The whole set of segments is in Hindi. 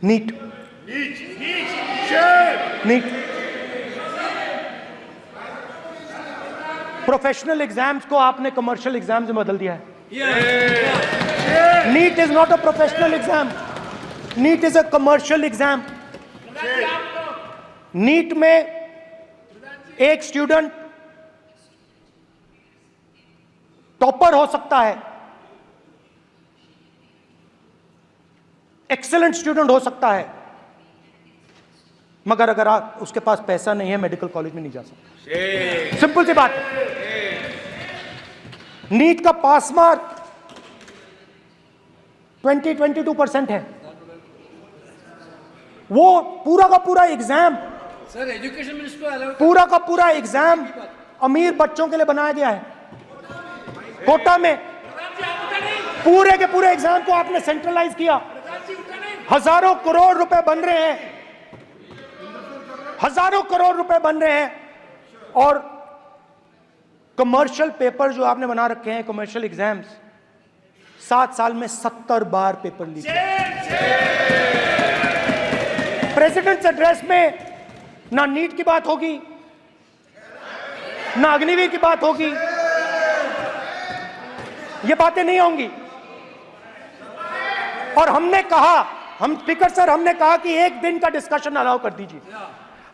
नीट, नीट प्रोफेशनल एग्जाम्स को आपने कमर्शियल एग्जाम्स में बदल दिया है। NEET is not a professional exam, NEET is a commercial exam. NEET में एक स्टूडेंट टॉपर हो सकता है, एक्सीलेंट स्टूडेंट हो सकता है, मगर अगर आप उसके पास पैसा नहीं है मेडिकल कॉलेज में नहीं जा सकता। सिंपल सी बात है। नीट का पास मार्क 22% है। वो पूरा का पूरा एग्जाम, सर एजुकेशन मिनिस्टर पूरा का पूरा एग्जाम अमीर बच्चों के लिए बनाया गया है। कोटा में पूरे के पूरे एग्जाम को आपने सेंट्रलाइज किया। हजारों करोड़ रुपए बन रहे हैं, हजारों करोड़ रुपए बन रहे हैं, और कमर्शियल पेपर जो आपने बना रखे हैं, कमर्शियल एग्जाम्स, 7 साल में 70 बार पेपर लीक। प्रेसिडेंट्स एड्रेस में ना नीट की बात होगी, ना अग्निवीर की बात होगी, ये बातें नहीं होंगी। और हमने कहा, हम स्पीकर सर, हमने कहा कि एक दिन का डिस्कशन अलाउ कर दीजिए।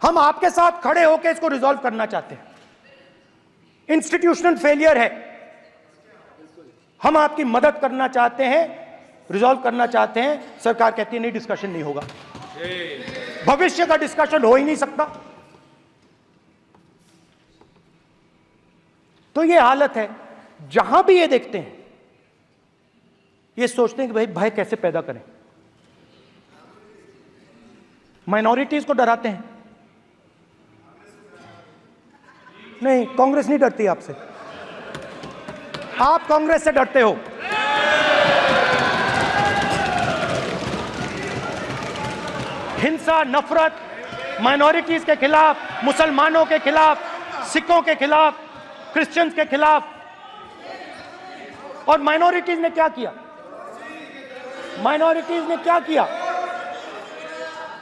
हम आपके साथ खड़े होकर इसको रिजॉल्व करना चाहते हैं। इंस्टीट्यूशनल फेलियर है, हम आपकी मदद करना चाहते हैं, रिजॉल्व करना चाहते हैं। सरकार कहती है नहीं, डिस्कशन नहीं होगा, भविष्य का डिस्कशन हो ही नहीं सकता। तो ये हालत है। जहां भी ये देखते हैं, ये सोचते हैं कि भाई भय कैसे पैदा करें, माइनॉरिटीज को डराते हैं। नहीं, कांग्रेस नहीं डरती आपसे, आप कांग्रेस से डरते हो। हिंसा, नफरत माइनॉरिटीज के खिलाफ, मुसलमानों के खिलाफ, सिखों के खिलाफ, क्रिश्चियंस के खिलाफ। और माइनॉरिटीज ने क्या किया? माइनॉरिटीज ने क्या किया?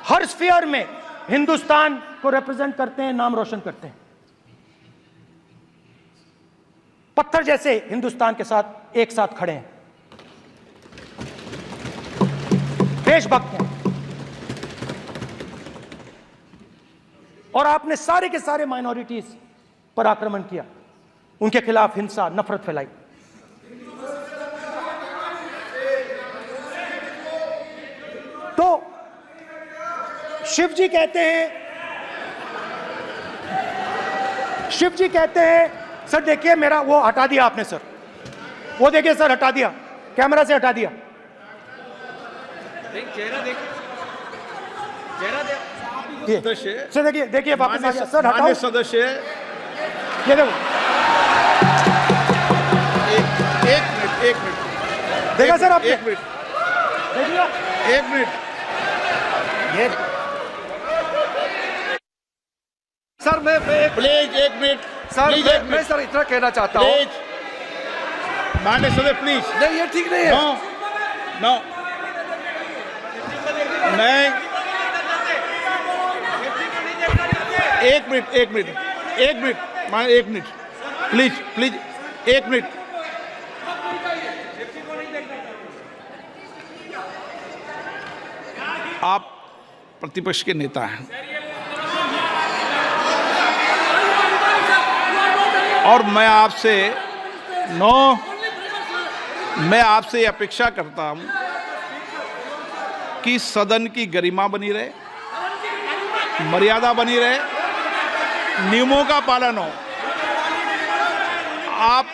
हर स्फीयर में हिंदुस्तान को रिप्रेजेंट करते हैं, नाम रोशन करते हैं। पत्थर जैसे हिंदुस्तान के साथ एक साथ खड़े हैं, देशभक्त हैं। और आपने सारे के सारे माइनॉरिटीज पर आक्रमण किया, उनके खिलाफ हिंसा, नफरत फैलाई। तो शिव जी कहते हैं, सर देखिए मेरा वो हटा दिया आपने सर, वो देखिए सर हटा दिया, कैमरा से हटा दिया। चेहरा देखिए, चेहरा सदस्य सर देखिए वापस आ गया सर, हटाओ सदस्य। ये देखो, एक मिनट देखा सर आपने? एक मिनट देखिए, एक मिनट ये सर मैं प्लीज एक मिनट सर प्लीज एक मैं मिनट सर इतना कहना चाहता हूँ। प्लीज माननीय सदस्य प्लीज। नहीं ये ठीक नहीं है। नो नो मैं एक मिनट मान एक मिनट प्लीज एक मिनट। आप प्रतिपक्ष के नेता हैं और मैं आपसे अपेक्षा करता हूं कि सदन की गरिमा बनी रहे, मर्यादा बनी रहे, नियमों का पालन हो। आप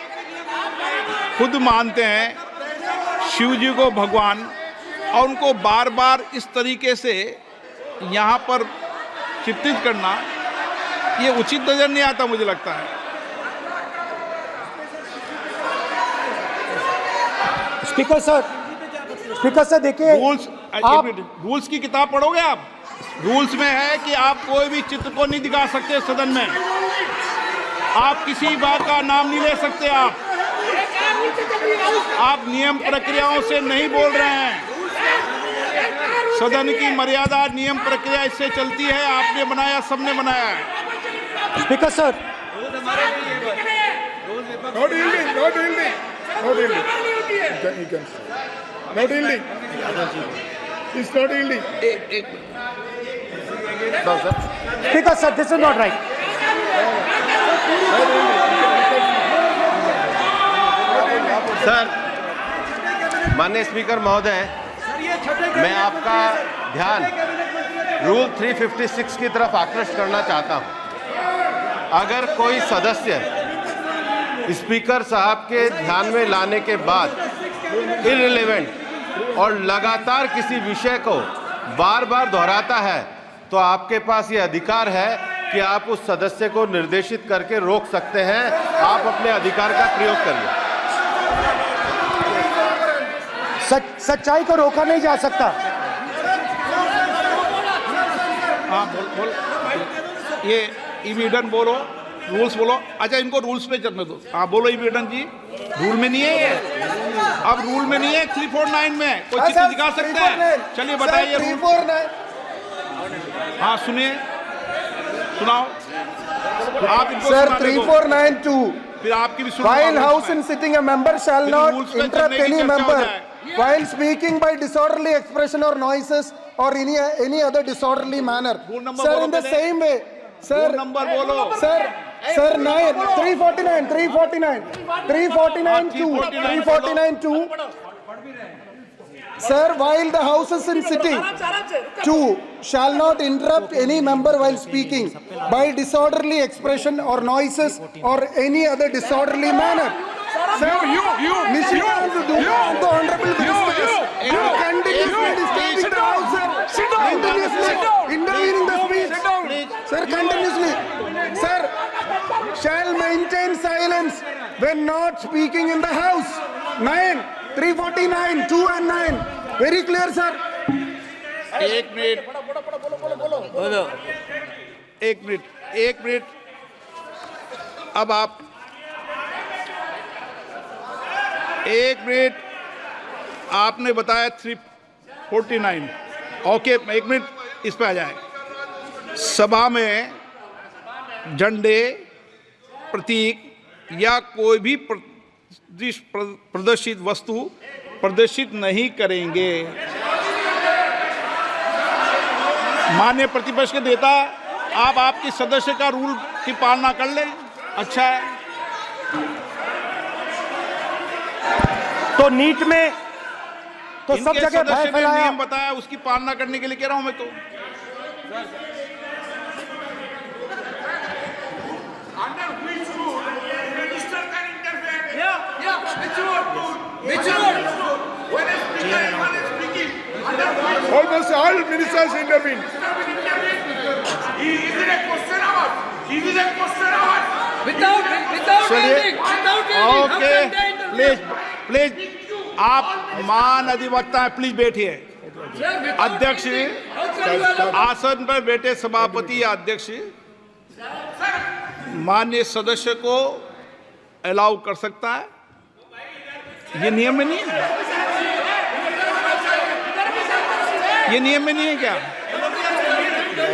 खुद मानते हैं शिव जी को भगवान, और उनको बार बार इस तरीके से यहाँ पर चित्रित करना ये उचित नजर नहीं आता, मुझे लगता है। स्पीकर सर देखिए, रूल्स की किताब पढ़ोगे आप? रूल्स में है कि आप कोई भी चित्र को नहीं दिखा सकते सदन में, आप किसी बात का नाम नहीं ले सकते। आप नियम प्रक्रियाओं से नहीं बोल रहे हैं। सदन की मर्यादा, नियम, प्रक्रिया इससे चलती है। आपने बनाया, सबने बनाया है। Speaker sir, Not yielding, not yielding, not yielding. You can say. Not yielding. It's not yielding. Speaker sir, this is not right. Sir, माननीय स्पीकर महोदय, मैं आपका ध्यान रूल 356 की तरफ आकृष्ट करना चाहता हूं। अगर कोई सदस्य स्पीकर साहब के ध्यान में लाने के बाद इररिलेवेंट और लगातार किसी विषय को बार बार दोहराता है, तो आपके पास ये अधिकार है कि आप उस सदस्य को निर्देशित करके रोक सकते हैं। आप अपने अधिकार का प्रयोग करिए। सच्चाई को रोका नहीं जा सकता। हाँ, बोल। ये इविडन बोलो, रूल्स बोलो। अच्छा, इनको रूल्स पे चलने दो। हाँ, बोलो इविडन जी। रूल में नहीं है ये, अब रूल में नहीं है। 349 में कोई चिट्ठी दिखा सकता है? चलिए बताइए रूल। हाँ, सुनिए, सुनाओ आप इनको। Sir, 3492. फिर आपकी भी सुनो। While house in sitting, a member shall not interrupt any member while speaking by disorderly expression or noises or any other disorderly manner. Sir, in the same way, sir. Number बोलो। Sir, 349 Sir, while the house is in sitting, 2 shall not interrupt any member while speaking by disorderly expression or noises or any other disorderly manner. Sir, Nishikant, the Honorable Minister, you continuously disturbing the house, sir. Continuously intervening the speech. Sir, continuously. Sir, shall maintain silence when not speaking in the house. 349, 2 and 9. Very clear, sir. एक मिनट। अब आप एक मिनट, आपने बताया 349। ओके, एक मिनट इस पे आ जाए। सभा में झंडे, प्रतीक या कोई भी प्रदर्शित वस्तु प्रदर्शित नहीं करेंगे। माननीय प्रतिपक्ष के नेता, आप आपकी सदस्य का रूल की पालना कर लें, अच्छा है। तो नीट में तो सब इनके जगह भय सदस्य ने फैलाया। नियम बताया, उसकी पालना करने के लिए कह रहा हूं मैं तो। Almost all ministers intervened. Okay, please आप मान अधिवक्ता हैं, प्लीज बैठिए। अध्यक्ष, आसन पर बैठे सभापति या अध्यक्ष माननीय सदस्य को अलाउ कर सकता है। ये नियम में नहीं है, ये नियम में नहीं है क्या?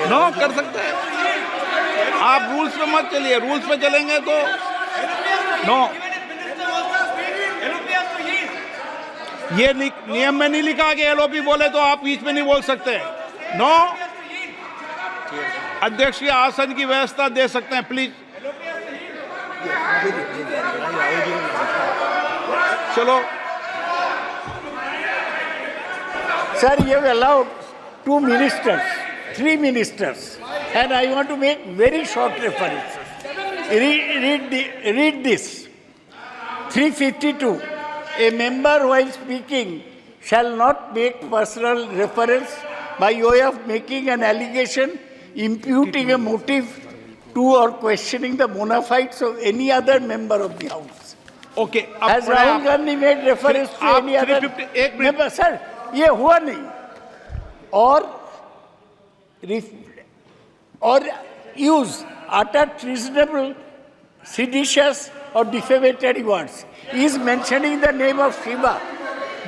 नो, कर सकते हैं। आप रूल्स पे मत चलिए, रूल्स पे चलेंगे तो नो। ये नियम में नहीं लिखा कि एलओपी बोले तो आप बीच में नहीं बोल सकते। नो, अध्यक्ष के आसन की व्यवस्था दे सकते हैं, प्लीज। चलो Sir, you have allowed 2 ministers, 3 ministers, and I want to make very short references. Read this. 352. A member while speaking shall not make personal reference by way of making an allegation, imputing a motive to or questioning the bona fides of any other member of the House. Okay, Has Rahul Gandhi made reference to आप any other 351 member? Sir, ये हुआ नहीं। or use uttered treasonable, seditious or defamatory words. He is mentioning the name of Shiva.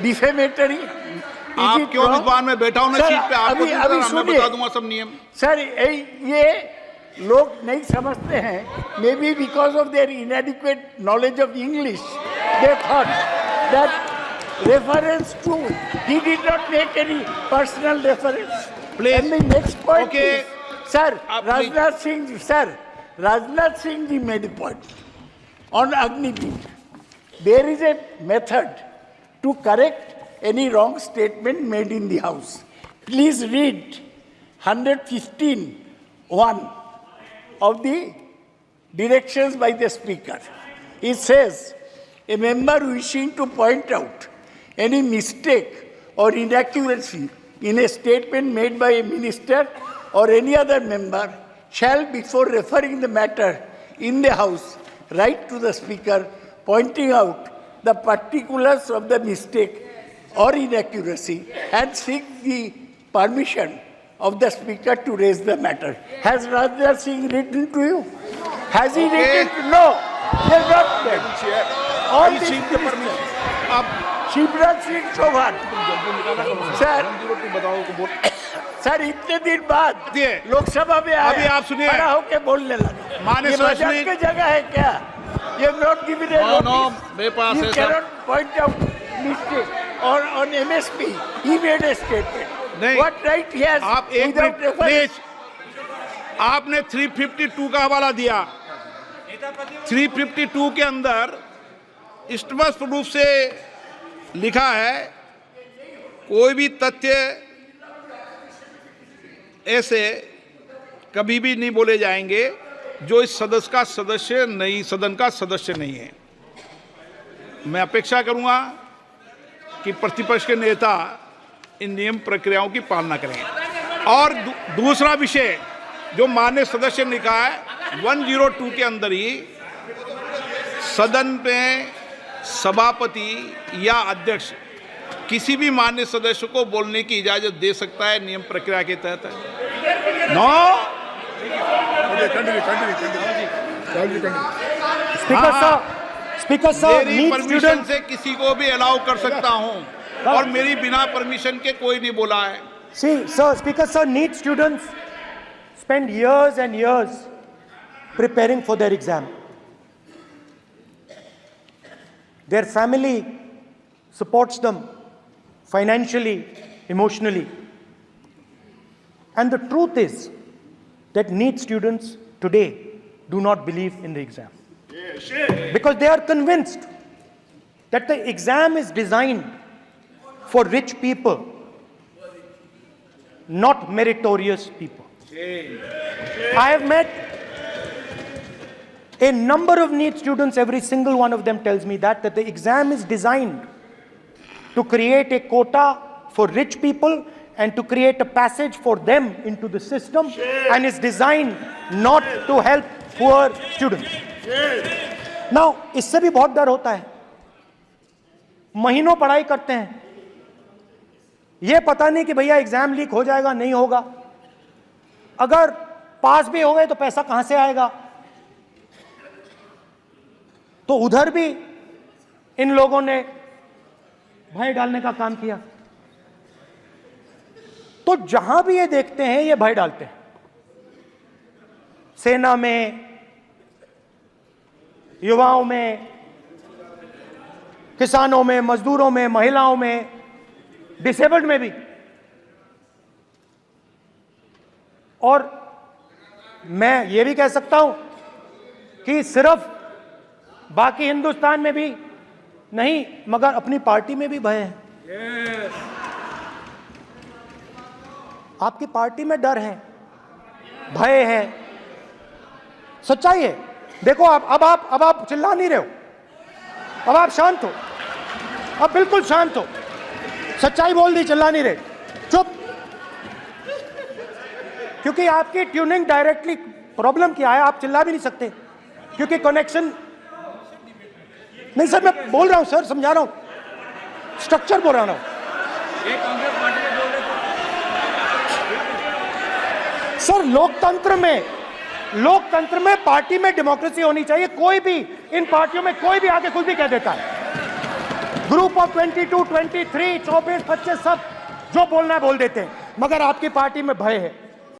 Defamatory आप क्यों विद्वान में बैठा हूं ना सीट पे, आपको अभी मैं बता दूंगा सब नियम। सर ये लोग नहीं समझते हैं, maybe because of their inadequate knowledge of English, they thought that reference to, he did not make any personal reference. Please. And the next point Okay. is, sir, Please. Rajnath Singh ji made a point on Agniveer. There is a method to correct any wrong statement made in the House. Please read 115(1) of the directions by the Speaker. It says, a member wishing to point out any mistake or inaccuracy in a statement made by a minister or any other member shall, before referring the matter in the House, write to the Speaker pointing out the particulars of the mistake or inaccuracy and seek the permission of the Speaker to raise the matter. Has Rajnath Singh written to you? Has he written? No. He has not done. All these ministers. Shivraj Singh Chouhan sir इतने दिन बाद लोकसभा में अभी आप सुनिए, खड़ा होके बोलने लगा, माननीय मजाक की जगह है क्या? ये नॉट गिवन ए नोटिस, मेरे पास यू है कैनॉट पॉइंट आउट मिस्टेक और on MSP he made a statement. नहीं, व्हाट राइट ही हैज? आप एक मिनट प्लीज, आपने 352 का हवाला दिया। 352 के अंदर स्पष्ट रूप से लिखा है, कोई भी तथ्य ऐसे कभी भी नहीं बोले जाएंगे जो इस सदस्य का सदस्य नहीं, सदन का सदस्य नहीं है। मैं अपेक्षा करूंगा कि प्रतिपक्ष के नेता इन नियम प्रक्रियाओं की पालना करें। और दूसरा विषय जो माननीय सदस्य ने कहा है, 102 के अंदर ही सदन में सभापति या अध्यक्ष किसी भी माननीय सदस्य को बोलने की इजाजत दे सकता है, नियम प्रक्रिया के तहत है। नो स्पीकर साहब, मेरी परमिशन से किसी को भी अलाउ कर सकता हूं और मेरी बिना परमिशन के कोई नहीं बोला है। See, sir, Speaker sir, NEET students spend years and years preparing for their exam. Their family supports them financially, emotionally. And the truth is that NEET students today do not believe in the exam. Because they are convinced that the exam is designed for rich people, not meritorious people. I have met a number of NEET students, every single one of them tells me that the exam is designed to create a quota for rich people and to create a passage for them into the system, and is designed not to help poor students. Now, इससे भी बहुत डर होता है। महीनों पढ़ाई करते हैं, ये पता नहीं कि भैया एग्जाम लीक हो जाएगा, नहीं होगा। अगर पास भी हो गए तो पैसा कहां से आएगा? तो उधर भी इन लोगों ने भय डालने का काम किया। तो जहां भी ये देखते हैं ये भय डालते हैं। सेना में, युवाओं में, किसानों में, मजदूरों में, महिलाओं में, डिसेबल्ड में भी। और मैं ये भी कह सकता हूं कि सिर्फ बाकी हिंदुस्तान में भी नहीं, मगर अपनी पार्टी में भी भय है। आपकी पार्टी में डर है, भय है, सच्चाई है। देखो अब आप चिल्ला नहीं रहे हो, अब आप शांत हो, अब बिल्कुल शांत हो। सच्चाई बोल दी, चिल्ला नहीं रहे, चुप। क्योंकि आपकी ट्यूनिंग डायरेक्टली प्रॉब्लम क्या है, आप चिल्ला भी नहीं सकते क्योंकि कनेक्शन नहीं। सर मैं बोल रहा हूं, सर समझा रहा हूं, स्ट्रक्चर बोल रहा हूं। सर लोकतंत्र में पार्टी में डेमोक्रेसी होनी चाहिए। कोई भी इन पार्टियों में कोई भी आके कुछ भी कह देता है। ग्रुप ऑफ 22, 23, 24, 25 सब जो बोलना है बोल देते हैं, मगर आपकी पार्टी में भय है।